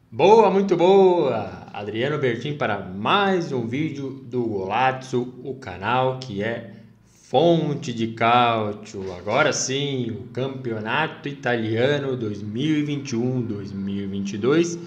Boa, muito boa! Adriano Bertin para mais um vídeo do Golazzo, o canal que é fonte de cálcio. Agora sim, o Campeonato Italiano 2021-2022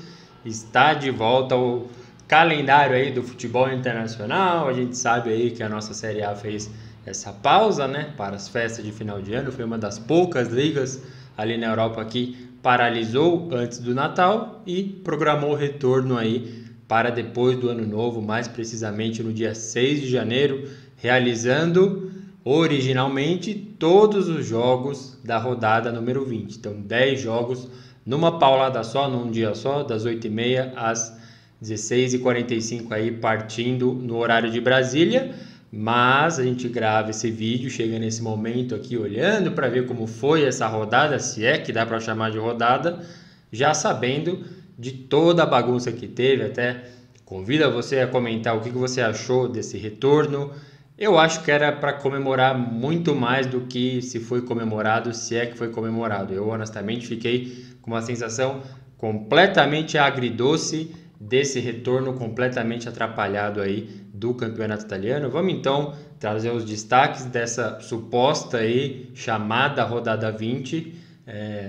está de volta ao calendário aí do futebol internacional. A gente sabe aí que a nossa Série A fez essa pausa, né, para as festas de final de ano. Foi uma das poucas ligas ali na Europa que paralisou antes do Natal e programou o retorno aí para depois do Ano Novo, mais precisamente no dia 6 de janeiro, realizando originalmente todos os jogos da rodada número 20. Então, 10 jogos numa paulada só, num dia só, das 8h30 às 16h45 aí, partindo no horário de Brasília. Mas a gente grava esse vídeo, chega nesse momento aqui olhando para ver como foi essa rodada, se é que dá para chamar de rodada, já sabendo de toda a bagunça que teve. Até convido você a comentar o que você achou desse retorno. Eu acho que era para comemorar muito mais do que se foi comemorado, se é que foi comemorado. Eu honestamente fiquei com uma sensação completamente agridoce desse retorno completamente atrapalhado aí do campeonato italiano. Vamos então trazer os destaques dessa suposta aí chamada rodada 20,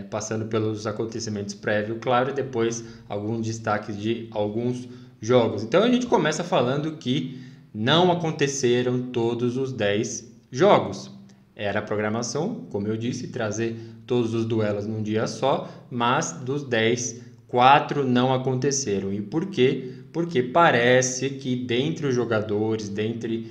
passando pelos acontecimentos prévios, claro, e depois alguns destaques de alguns jogos. Então a gente começa falando que não aconteceram todos os 10 jogos. Era a programação, como eu disse, trazer todos os duelos num dia só, mas dos 10, 4 não aconteceram. E por quê? Porque parece que dentre os jogadores, dentre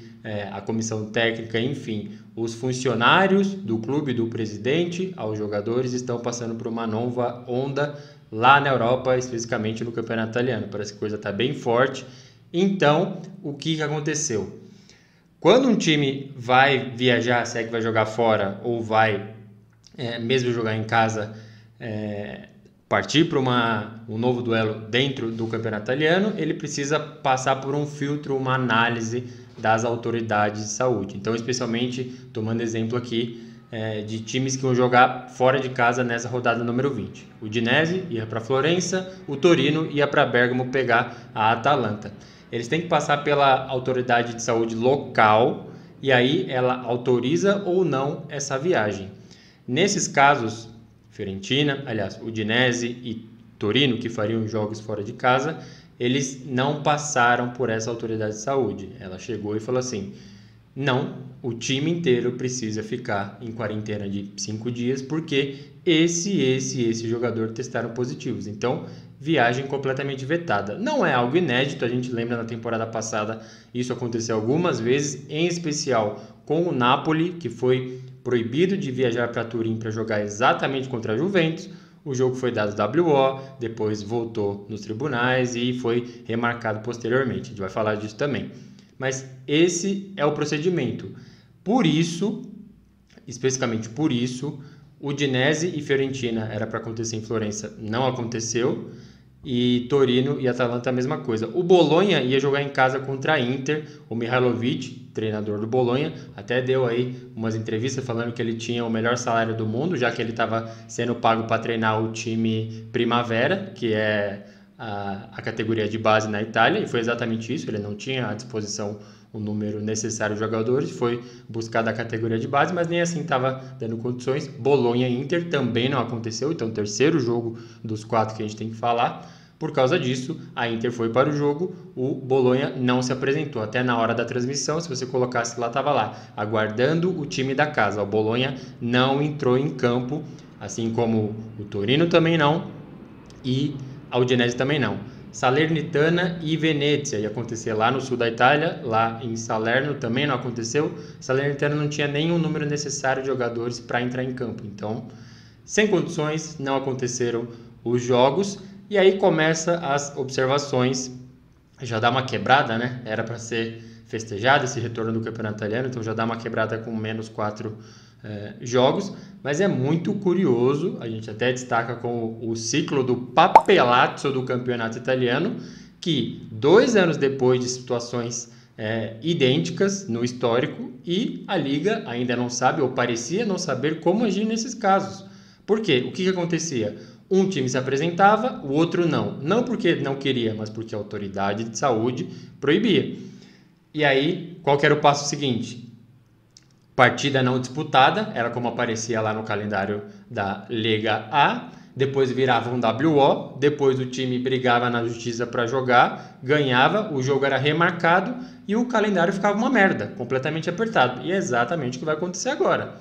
a comissão técnica, enfim, os funcionários do clube, do presidente aos jogadores, estão passando por uma nova onda lá na Europa, especificamente no campeonato italiano. Parece que a coisa está bem forte. Então, o que aconteceu? Quando um time vai viajar, se é que vai jogar fora ou vai mesmo jogar em casa, partir para um novo duelo dentro do campeonato italiano, ele precisa passar por um filtro, uma análise das autoridades de saúde. Então, especialmente, tomando exemplo aqui de times que vão jogar fora de casa nessa rodada número 20. O Udinese ia para Florença, o Torino ia para Bergamo pegar a Atalanta. Eles têm que passar pela autoridade de saúde local e aí ela autoriza ou não essa viagem. Nesses casos, Fiorentina, aliás, Udinese e Torino, que fariam jogos fora de casa, eles não passaram por essa autoridade de saúde. Ela chegou e falou assim: não, o time inteiro precisa ficar em quarentena de 5 dias porque esse jogador testaram positivos. Então, viagem completamente vetada. Não é algo inédito, a gente lembra na temporada passada isso aconteceu algumas vezes, em especial com o Napoli, que foi proibido de viajar para Turim para jogar exatamente contra a Juventus. O jogo foi dado WO, depois voltou nos tribunais e foi remarcado posteriormente. A gente vai falar disso também. Mas esse é o procedimento. Por isso, especificamente por isso, Udinese e Fiorentina era para acontecer em Florença, não aconteceu. E Torino e Atalanta a mesma coisa. O Bolonha ia jogar em casa contra a Inter. O Mihajlovic, treinador do Bolonha, até deu aí umas entrevistas falando que ele tinha o melhor salário do mundo, já que ele estava sendo pago para treinar o time Primavera, que é a categoria de base na Itália, e foi exatamente isso. Ele não tinha à disposição o número necessário de jogadores, foi buscar da categoria de base, mas nem assim estava dando condições. Bolonha e Inter também não aconteceu, então terceiro jogo dos 4 que a gente tem que falar. Por causa disso, a Inter foi para o jogo, o Bolonha não se apresentou. Até na hora da transmissão, se você colocasse lá, estava lá, aguardando o time da casa. O Bolonha não entrou em campo, assim como o Torino também não, e a Udinese também não. Salernitana e Venezia ia acontecer lá no sul da Itália, lá em Salerno também não aconteceu. Salernitana não tinha nem o número necessário de jogadores para entrar em campo, então sem condições não aconteceram os jogos. E aí começa as observações, já dá uma quebrada, né? Era para ser festejado esse retorno do campeonato italiano, então já dá uma quebrada com menos 4 jogos, mas é muito curioso, a gente até destaca com o ciclo do papelazzo do campeonato italiano, que 2 anos depois de situações idênticas no histórico, e a Liga ainda não sabe, ou parecia não saber como agir nesses casos. Por quê? O que acontecia? Um time se apresentava, o outro não. Não porque não queria, mas porque a autoridade de saúde proibia. E aí, qual que era o passo seguinte? Partida não disputada, era como aparecia lá no calendário da Liga A. Depois virava um WO, depois o time brigava na justiça para jogar, ganhava, o jogo era remarcado e o calendário ficava uma merda, completamente apertado. E é exatamente o que vai acontecer agora.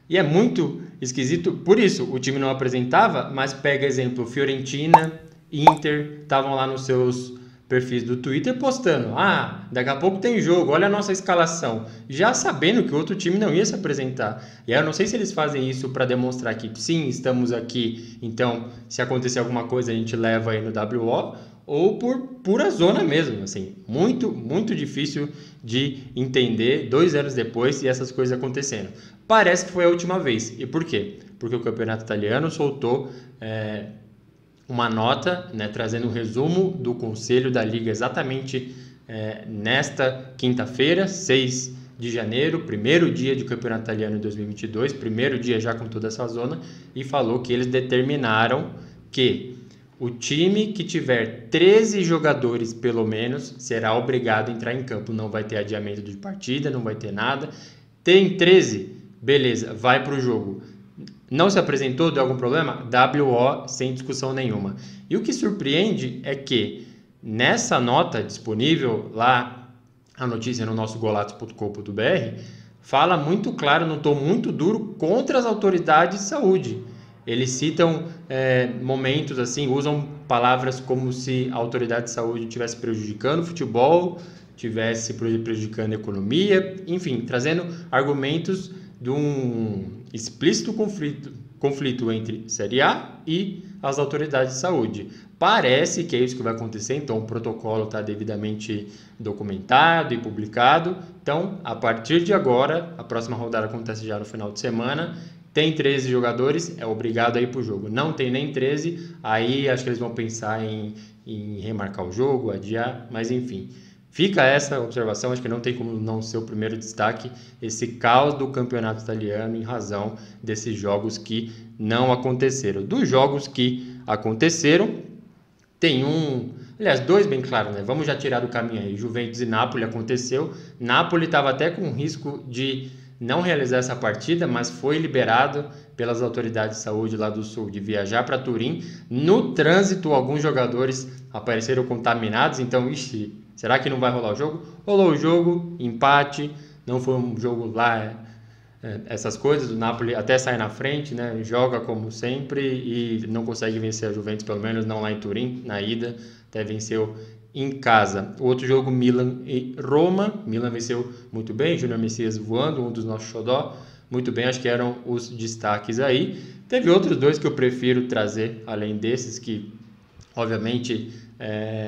E é muito esquisito, por isso o time não apresentava, mas pega exemplo, Fiorentina, Inter, estavam lá nos seus perfis do Twitter postando, daqui a pouco tem jogo, olha a nossa escalação, já sabendo que o outro time não ia se apresentar. E aí eu não sei se eles fazem isso para demonstrar que sim, estamos aqui, então se acontecer alguma coisa a gente leva aí no WO, ou por pura zona mesmo, assim, muito, muito difícil de entender 2 anos depois e essas coisas acontecendo. Parece que foi a última vez. E por quê? Porque o campeonato italiano soltou uma nota, né, trazendo um resumo do Conselho da Liga exatamente nesta quinta-feira, 6 de janeiro, primeiro dia de campeonato italiano em 2022, primeiro dia já com toda essa zona, e falou que eles determinaram que o time que tiver 13 jogadores pelo menos será obrigado a entrar em campo. Não vai ter adiamento de partida, não vai ter nada. Tem 13? Beleza, vai para o jogo. Não se apresentou, deu algum problema? WO sem discussão nenhuma. E o que surpreende é que nessa nota disponível lá, a notícia no nosso golatos.com.br, fala muito claro, num tom muito duro, contra as autoridades de saúde. Eles citam momentos assim, usam palavras como se a autoridade de saúde estivesse prejudicando o futebol, estivesse prejudicando a economia, enfim, trazendo argumentos de um explícito conflito entre Série A e as autoridades de saúde. Parece que é isso que vai acontecer, então o protocolo está devidamente documentado e publicado. Então, a partir de agora, a próxima rodada acontece já no final de semana, tem 13 jogadores, é obrigado a ir para o jogo. Não tem nem 13, aí acho que eles vão pensar em remarcar o jogo, adiar, mas enfim. Fica essa observação, acho que não tem como não ser o primeiro destaque, esse caos do campeonato italiano em razão desses jogos que não aconteceram. Dos jogos que aconteceram, tem dois bem claros, né? Vamos já tirar do caminho aí. Juventus e Napoli aconteceu. Napoli estava até com risco de não realizar essa partida, mas foi liberado pelas autoridades de saúde lá do Sul de viajar para Turim. No trânsito, alguns jogadores apareceram contaminados, então, será que não vai rolar o jogo? Rolou o jogo, empate, não foi um jogo lá, essas coisas, o Napoli até sai na frente, né? Joga como sempre e não consegue vencer a Juventus, pelo menos não lá em Turim, na ida, até venceu em casa. O outro jogo, Milan e Roma. Milan venceu muito bem, Júnior Messias voando, um dos nossos xodó. Muito bem, acho que eram os destaques aí. Teve outros dois que eu prefiro trazer, além desses, que obviamente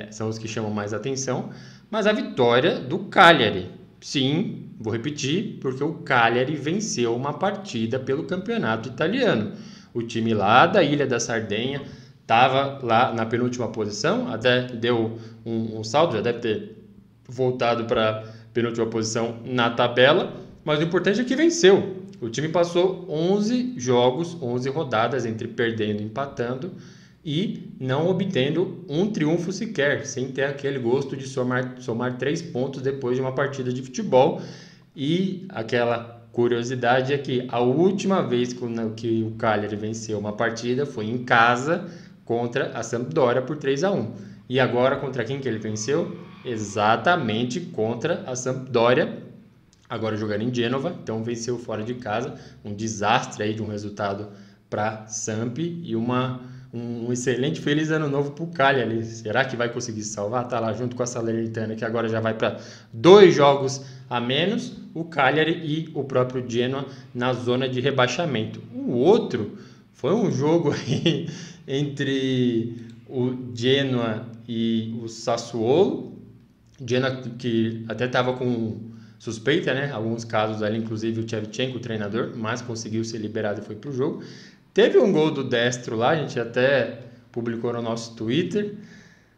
são os que chamam mais atenção. Mas a vitória do Cagliari. Sim, vou repetir, porque o Cagliari venceu uma partida pelo campeonato italiano. O time lá da Ilha da Sardenha estava lá na penúltima posição, até deu um salto, já deve ter voltado para a penúltima posição na tabela, mas o importante é que venceu. O time passou 11 jogos, 11 rodadas entre perdendo e empatando e não obtendo um triunfo sequer, sem ter aquele gosto de somar 3 pontos depois de uma partida de futebol. E aquela curiosidade é que a última vez que o Cagliari venceu uma partida foi em casa, contra a Sampdoria por 3-1. E agora contra quem que ele venceu? Exatamente contra a Sampdoria, agora jogando em Gênova, então venceu fora de casa. Um desastre aí de um resultado para Samp e um excelente feliz ano novo para o Cagliari. Será que vai conseguir se salvar? Tá lá junto com a Salernitana, que agora já vai para 2 jogos a menos, o Cagliari e o próprio Genoa na zona de rebaixamento. O outro foi um jogo aí entre o Genoa e o Sassuolo. Genoa que até estava com suspeita, né? Alguns casos ali, inclusive o Shevchenko, o treinador, mas conseguiu ser liberado e foi para o jogo. Teve um gol do Destro lá, a gente até publicou no nosso Twitter.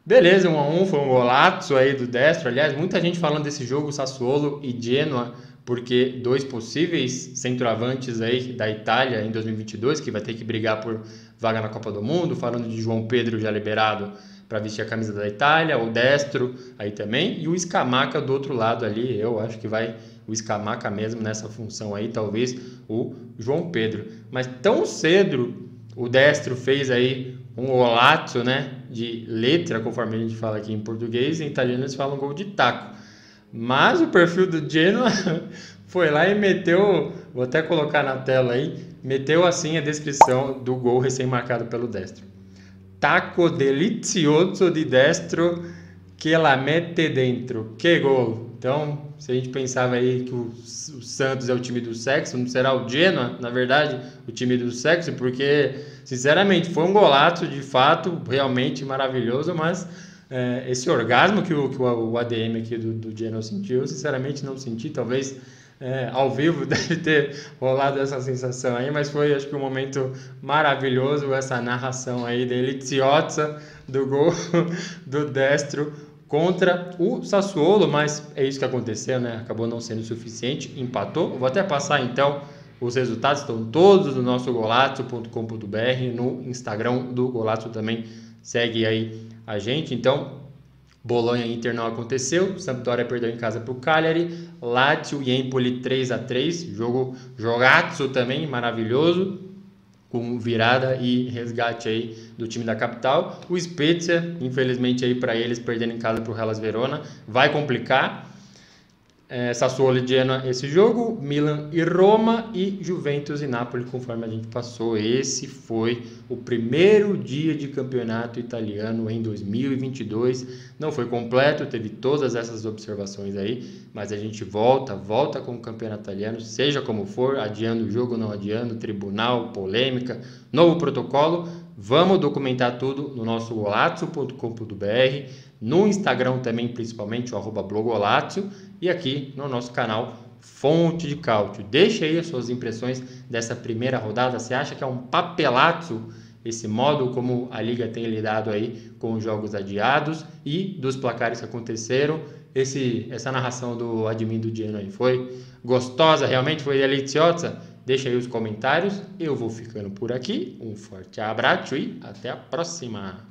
Beleza, 1-1, foi um golaço aí do Destro. Aliás, muita gente falando desse jogo, Sassuolo e Genoa, porque 2 possíveis centroavantes aí da Itália em 2022, que vai ter que brigar por vaga na Copa do Mundo, falando de João Pedro já liberado para vestir a camisa da Itália, o Destro aí também, e o Scamacca do outro lado ali, eu acho que vai o Scamacca mesmo nessa função aí, talvez o João Pedro. Mas tão cedo o Destro fez aí um golaço, né, de letra, conforme a gente fala aqui em português, em italiano eles falam gol de taco. Mas o perfil do Genoa foi lá e meteu, vou até colocar na tela aí, meteu assim a descrição do gol recém-marcado pelo Destro. Taco delizioso de Destro que la mete dentro. Que gol! Então, se a gente pensava aí que o Santos é o time do sexo, não será o Genoa, na verdade, o time do sexo, porque, sinceramente, foi um golaço, de fato, realmente maravilhoso, mas esse orgasmo que o ADM aqui do Genoa sentiu, sinceramente não senti, talvez ao vivo deve ter rolado essa sensação aí, mas foi, acho que um momento maravilhoso, essa narração aí deliciosa do gol do Destro contra o Sassuolo, mas é isso que aconteceu, né? Acabou não sendo suficiente, empatou. Vou até passar então os resultados, estão todos no nosso golazzo.com.br, no Instagram do Golazzo também, segue aí a gente. Então, Bolonha e Inter não aconteceu, Sampdoria perdeu em casa para o Cagliari, Lazio e Empoli 3-3, jogaço também, maravilhoso, com virada e resgate aí do time da capital. O Spezia, infelizmente aí para eles, perdendo em casa para o Hellas Verona, vai complicar. Sassuolo e Genoa esse jogo, Milan e Roma e Juventus e Napoli, conforme a gente passou. Esse foi o primeiro dia de campeonato italiano em 2022. Não foi completo, teve todas essas observações aí, mas a gente volta com o campeonato italiano, seja como for, adiando o jogo, não adiando, tribunal, polêmica, novo protocolo. Vamos documentar tudo no nosso golazzo.com.br, no Instagram também, principalmente, o @blogolazzo, e aqui no nosso canal Fonte de Cálcio. Deixa aí as suas impressões dessa primeira rodada. Você acha que é um papelaço esse modo como a Liga tem lidado aí com os jogos adiados e dos placares que aconteceram? Essa narração do admin do Genoa aí foi gostosa, realmente foi deliciosa? Deixa aí os comentários. Eu vou ficando por aqui. Um forte abraço e até a próxima!